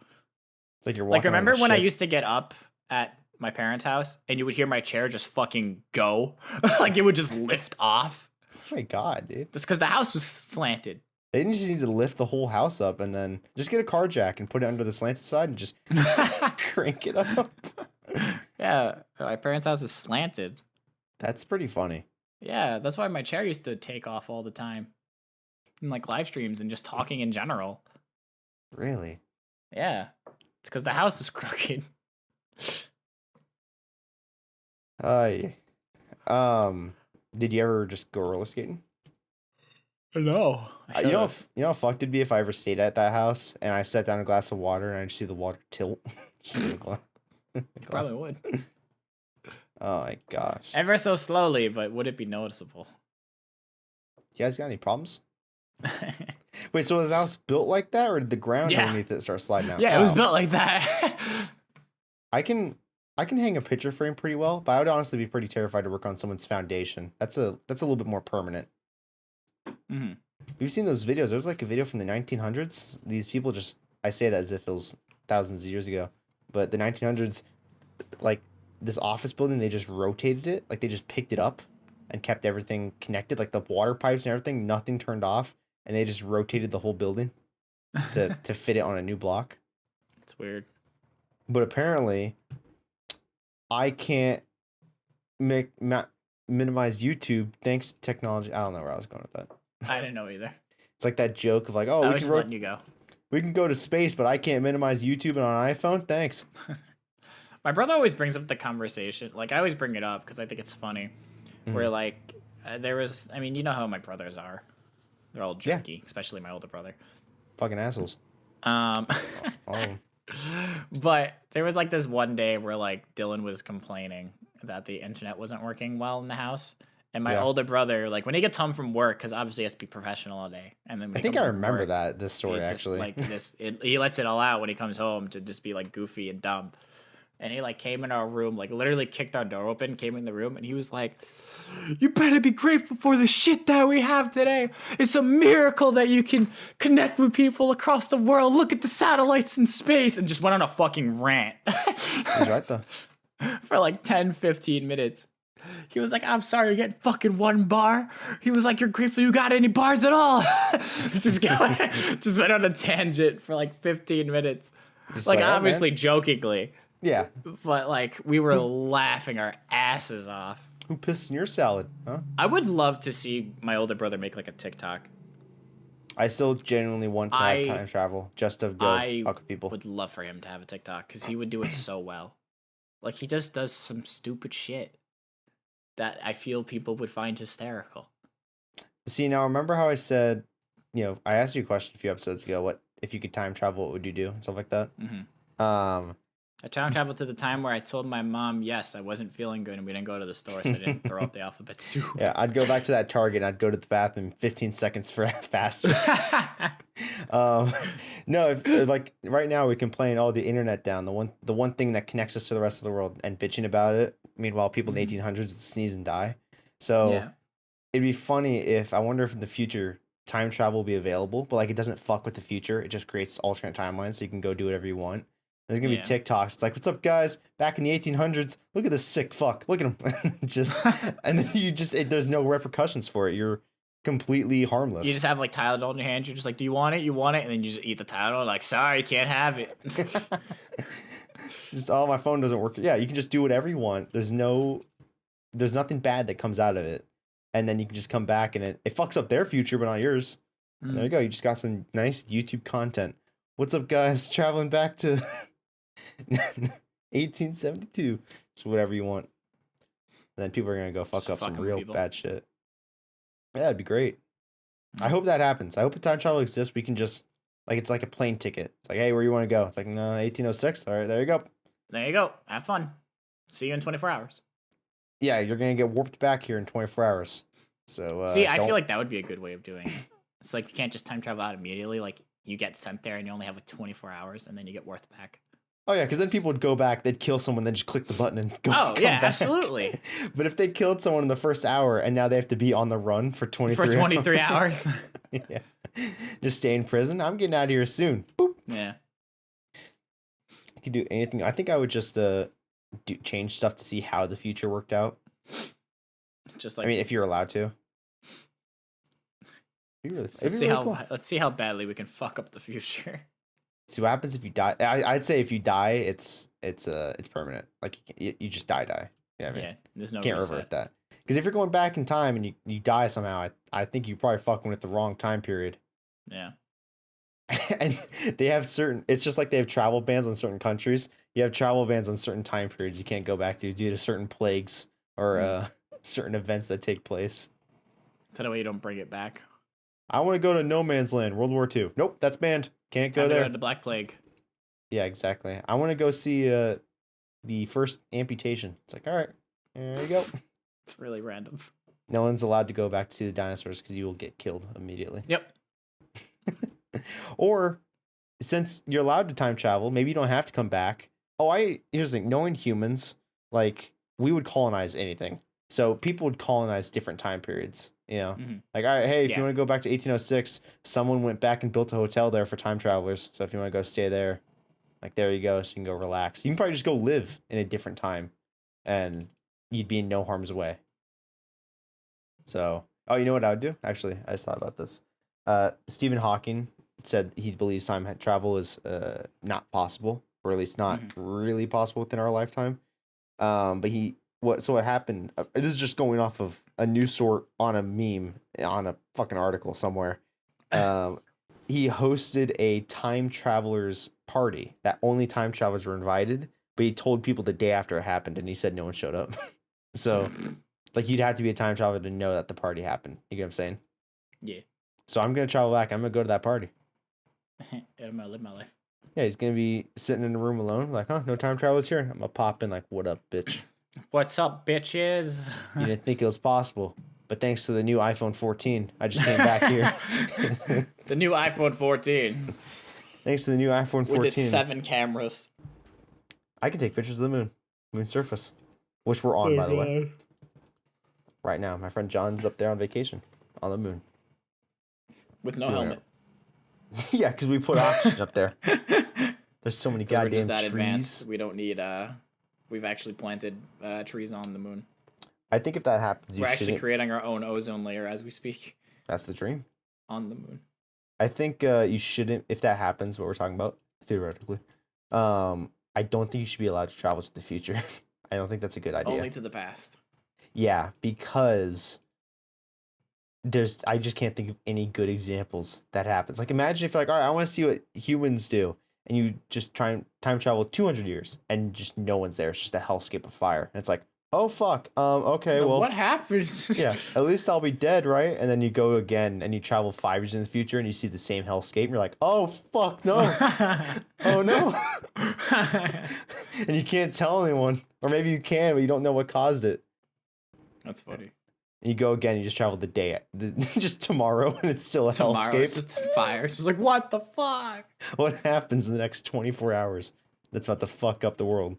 It's like you're walking. Like remember on a when I ship. used to get up at my parents' house and you would hear my chair just fucking go? Like it would just lift off. Oh my God, dude. That's because the house was slanted. They didn't just need to lift the whole house up and then just get a car jack and put it under the slanted side and just crank it up. Yeah, my parents' house is slanted. That's pretty funny. Yeah, that's why my chair used to take off all the time. In like live streams and just talking in general. Really? Yeah. It's because the house is crooked. Yeah. Did you ever just go roller skating? No. You know how fucked it'd be if I ever stayed at that house and I set down a glass of water and I just see the water tilt. Just in the glass. You probably would. Oh my gosh. Ever so slowly, but would it be noticeable? You guys got any problems? Wait, so was the house built like that or did the ground Yeah. underneath it start sliding out? Yeah, it was Oh. built like that. I can hang a picture frame pretty well, but I would honestly be pretty terrified to work on someone's foundation. That's a little bit more permanent. Mm-hmm. You've seen those videos. There was like a video from the 1900s. These people I say that as if it was thousands of years ago, but the 1900s, like this office building, they just rotated it. Like they just picked it up and kept everything connected, like the water pipes and everything, nothing turned off. And they just rotated the whole building to fit it on a new block. It's weird. But apparently, I can't minimize YouTube thanks to technology. I don't know where I was going with that. I didn't know either. It's like that joke of like, oh, I we was can just letting you go. we can go to space, but I can't minimize YouTube on an iPhone. Thanks. My brother always brings up the conversation. Like, I always bring it up because I think it's funny. Where, like, there was... I mean, you know how my brothers are. They're all jerky, especially my older brother. Fucking assholes. Oh. But there was, like, this one day where, like, Dylan was complaining that the internet wasn't working well in the house. And my older brother, like, when he gets home from work, because obviously he has to be professional all day. And then I think I remember this story, actually. Like, he lets it all out when he comes home to just be, like, goofy and dumb. And he, like, came in our room, like, literally kicked our door open, came in the room, and he was like, you better be grateful for the shit that we have today. It's a miracle that you can connect with people across the world. Look at the satellites in space. And just went on a fucking rant. He's right, though. For, like, 10, 15 minutes. He was like, I'm sorry, you're getting fucking one bar. He was like, you're grateful you got any bars at all. just went on a tangent for, like, 15 minutes. Just Like, oh, obviously man. jokingly. Yeah. But, like, we were laughing our asses off. Who pissed in your salad, huh? I would love to see my older brother make, like, a TikTok. I still genuinely want to have time travel just to go fuck with people. Would love for him to have a TikTok because he would do it so well. Like, he just does some stupid shit that I feel people would find hysterical. See, now remember how I said, I asked you a question a few episodes ago, what if you could time travel, what would you do? And stuff like that. Mm-hmm. I time traveled to the time where I told my mom, yes, I wasn't feeling good and we didn't go to the store, so I didn't throw up the alphabet soup. Yeah, I'd go back to that Target. I'd go to the bathroom 15 seconds faster. um, no, if like right now we can play all the internet down. The one thing that connects us to the rest of the world and bitching about it. Meanwhile, people in the 1800s would sneeze and die. So Yeah. it'd be funny if I wonder if in the future time travel will be available, but like it doesn't fuck with the future. It just creates alternate timelines so you can go do whatever you want. There's gonna be TikToks. It's like, what's up, guys? Back in the 1800s, look at this sick fuck. Look at him. Just and then there's no repercussions for it. You're completely harmless. You just have like Tylenol in your hand. You're just like, do you want it? You want it? And then you just eat the Tylenol. Like, sorry, you can't have it. Just my phone doesn't work. Yeah, you can just do whatever you want. There's nothing bad that comes out of it, and then you can just come back and it fucks up their future, but not yours. There you go. You just got some nice YouTube content. What's up, guys? Traveling back to 1872. Just whatever you want. And then people are gonna go fuck up some real bad shit. Yeah, it'd be great. I hope that happens. I hope a time travel exists. We can just like it's like a plane ticket. It's like, hey, where you want to go? It's like, no, 1806. All right, there you go. There you go. Have fun. See you in 24 hours. Yeah, you're gonna get warped back here in 24 hours. So see, I feel like that would be a good way of doing it. It's like you can't just time travel out immediately. Like you get sent there and you only have like 24 hours, and then you get warped back. Oh yeah, because then people would go back, they'd kill someone, then just click the button and go. Oh yeah, back. Absolutely. But if they killed someone in the first hour and now they have to be on the run for 23 hours. Yeah. Just stay in prison. I'm getting out of here soon. Boop. Yeah. I could do anything. I think I would just change stuff to see how the future worked out. Just like, I mean, if you're allowed to. Let's see how badly we can fuck up the future. See what happens if you die. I'd say if you die, it's permanent. Like you just die. Yeah, I mean, there's no can't revert that. Because if you're going back in time and you die somehow, I think you're probably fucking with the wrong time period. Yeah. And they have it's just like they have travel bans on certain countries. You have travel bans on certain time periods you can't go back to due to certain plagues or certain events that take place. So that way you don't bring it back. I want to go to No Man's Land, World War II. Nope, that's banned. Can't go there. The Black Plague. Yeah, exactly. I want to go see the first amputation. It's like, all right, there you go. It's really random. No one's allowed to go back to see the dinosaurs because you will get killed immediately. Yep. Or since you're allowed to time travel, maybe you don't have to come back. Here's the thing. Knowing humans, like we would colonize anything. So people would colonize different time periods. You know, like, all right, hey, if you want to go back to 1806, someone went back and built a hotel there for time travelers. So if you want to go stay there, like, there you go. So you can go relax. You can probably just go live in a different time and you'd be in no harm's way. So, you know what I would do? Actually, I just thought about this. Stephen Hawking said he believes time travel is not possible, or at least not really possible within our lifetime. But what happened, this is just going off of a news sort on a meme on a fucking article somewhere. He hosted a time travelers party that only time travelers were invited, but he told people the day after it happened and he said no one showed up. So like you'd have to be a time traveler to know that the party happened. You get what I'm saying? Yeah. So I'm going to travel back. I'm going to go to that party. I'm going to live my life. Yeah, he's going to be sitting in a room alone like, no time travelers here. I'm going to pop in like, what up, bitch? What's up, bitches? You didn't think it was possible, but thanks to the new iPhone 14, I just came back here. The new iPhone 14. Thanks to the new iPhone 14. With its 7 cameras. I can take pictures of the moon surface, which we're on, by the way. Right now, my friend John's up there on vacation on the moon. With no helmet. Yeah, because we put oxygen up there. There's so many goddamn trees. Advanced. We don't need we've actually planted trees on the moon. I think if that happens, we're actually creating our own ozone layer as we speak. That's the dream. On the moon. I think you shouldn't, if that happens, what we're talking about, theoretically, I don't think you should be allowed to travel to the future. I don't think that's a good idea. Only to the past. Yeah, because I just can't think of any good examples that happens. Like imagine if you're like, all right, I want to see what humans do. And you just try and time travel 200 years and just no one's there. It's just a hellscape of fire. And it's like, Oh fuck. Okay. But Well. what happens? Yeah. At least I'll be dead, right? And then you go again, and you travel 5 years in the future, and you see the same hellscape, and you're like, oh fuck no. Oh no. And you can't tell anyone, or maybe you can, but you don't know what caused it. That's funny. And you go again. You just travel just tomorrow, and it's still a Tomorrow hellscape. it's just fire. It's just like, what the fuck? What happens in the next 24 hours? That's about to fuck up the world.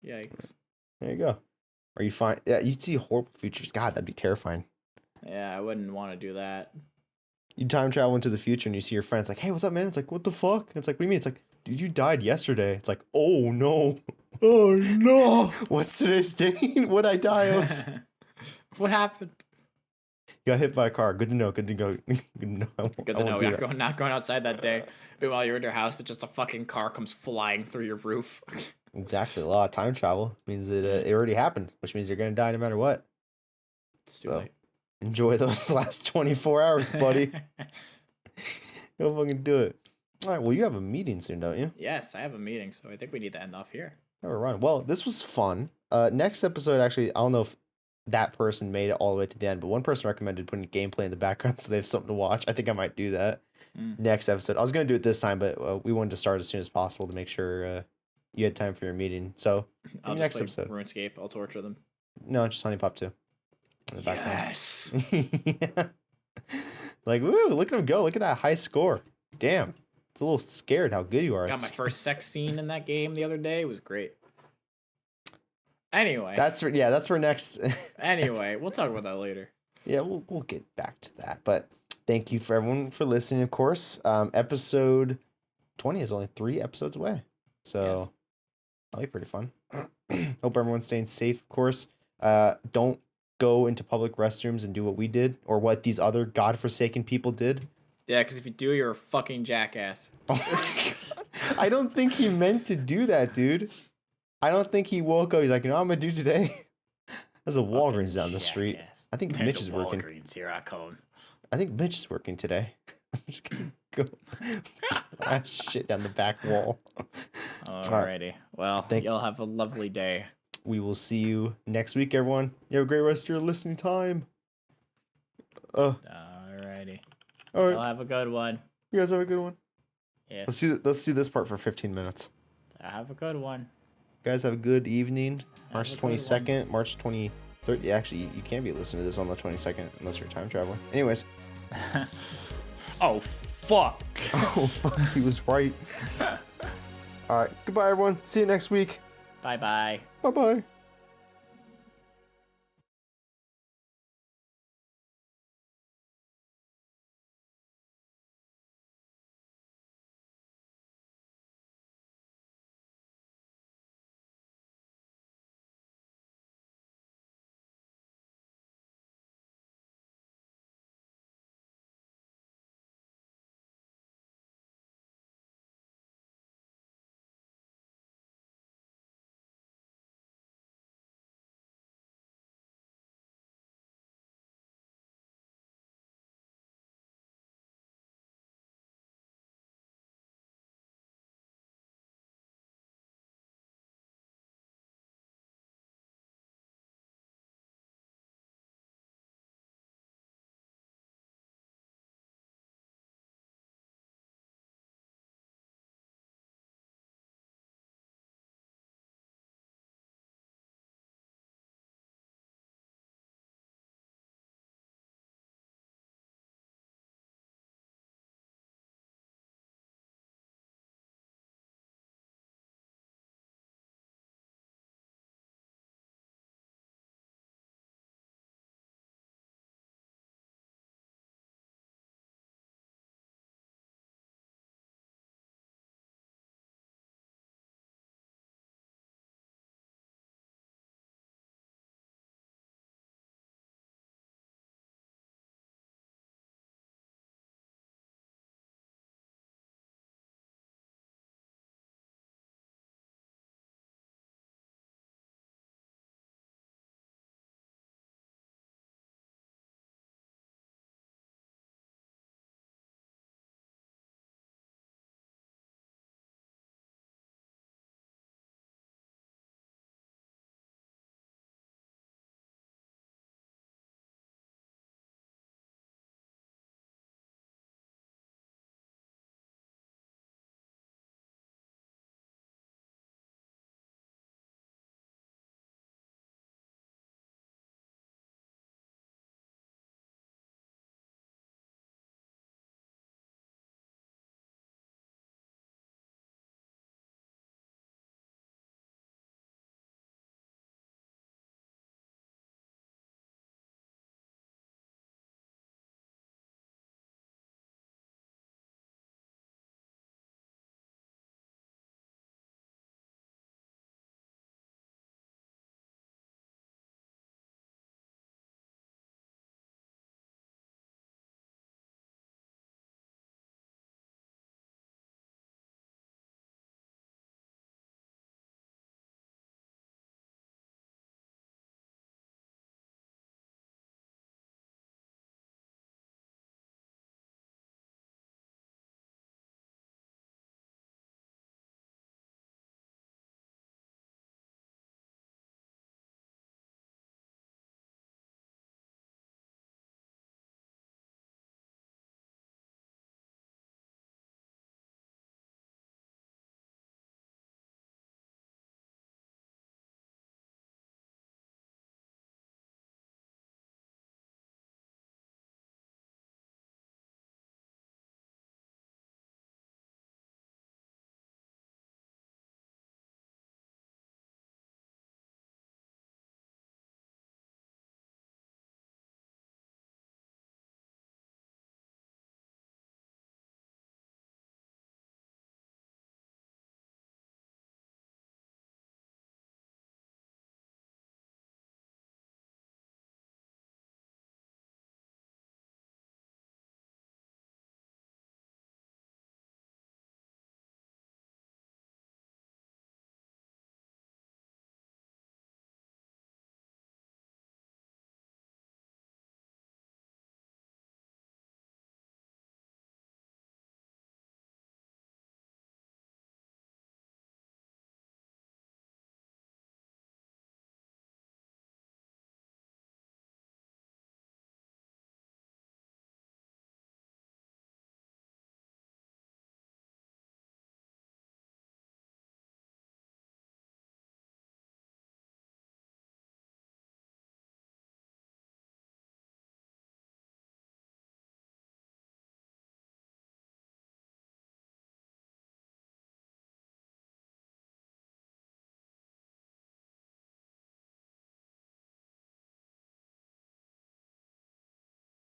Yikes. There you go. Are you fine? Yeah, you'd see horrible futures. God, that'd be terrifying. Yeah, I wouldn't want to do that. You time travel into the future and you see your friends like, hey, what's up, man? It's like, what the fuck? It's like, what do you mean? It's like, dude, you died yesterday. It's like, oh no. Oh no. What's today's date? What'd I die of? What happened? You got hit by a car. Good to know. Good to go. Good to know. Good to know. You're not going outside that day. But while you're in your house, it's just a fucking car comes flying through your roof. Exactly. A lot of time travel means that it already happened, which means you're going to die no matter what. It's too late. Enjoy those last 24 hours, buddy. Go fucking do it. All right. Well, you have a meeting soon, don't you? Yes, I have a meeting, so I think we need to end off here. Have a run. Well, this was fun. Next episode, actually, I don't know if that person made it all the way to the end, but one person recommended putting gameplay in the background so they have something to watch. I think I might do that next episode. I was going to do it this time, but we wanted to start as soon as possible to make sure you had time for your meeting. So, I'll next just play episode. RuneScape. I'll torture them. No, just Honey Pop 2. In the Yes. yeah. Like, woo, look at him go. Look at that high score. Damn. It's a little scared how good you are. Got my first sex scene in that game the other day. It was great. Anyway. That's for next. Anyway, we'll talk about that later. Yeah, we'll get back to that. But thank you for everyone for listening, of course. Episode 20 is only 3 episodes away. So that'll be pretty fun. Hope everyone's staying safe, of course. Don't go into public restrooms and do what we did or what these other godforsaken people did. Yeah, because if you do, you're a fucking jackass. I don't think he meant to do that, dude. I don't think he woke up. He's like, you know what I'm going to do today? There's a Walgreens down the street. I think There's Mitch is working. Walgreens here I come. I think Mitch is working today. I'm just going to go blast shit down the back wall. Alrighty. Well, you'll have a lovely day. We will see you next week, everyone. You have a great rest of your listening time. Alrighty. All right. You'll have a good one. You guys have a good one. Yes. Let's do this part for 15 minutes. Have a good one. Guys, have a good evening. March Have a good 22nd, March 23rd. Yeah, actually, you can't be listening to this on the 22nd unless you're a time traveler. Anyways. Oh, fuck. Oh, fuck. He was right. All right. Goodbye, everyone. See you next week. Bye-bye. Bye-bye.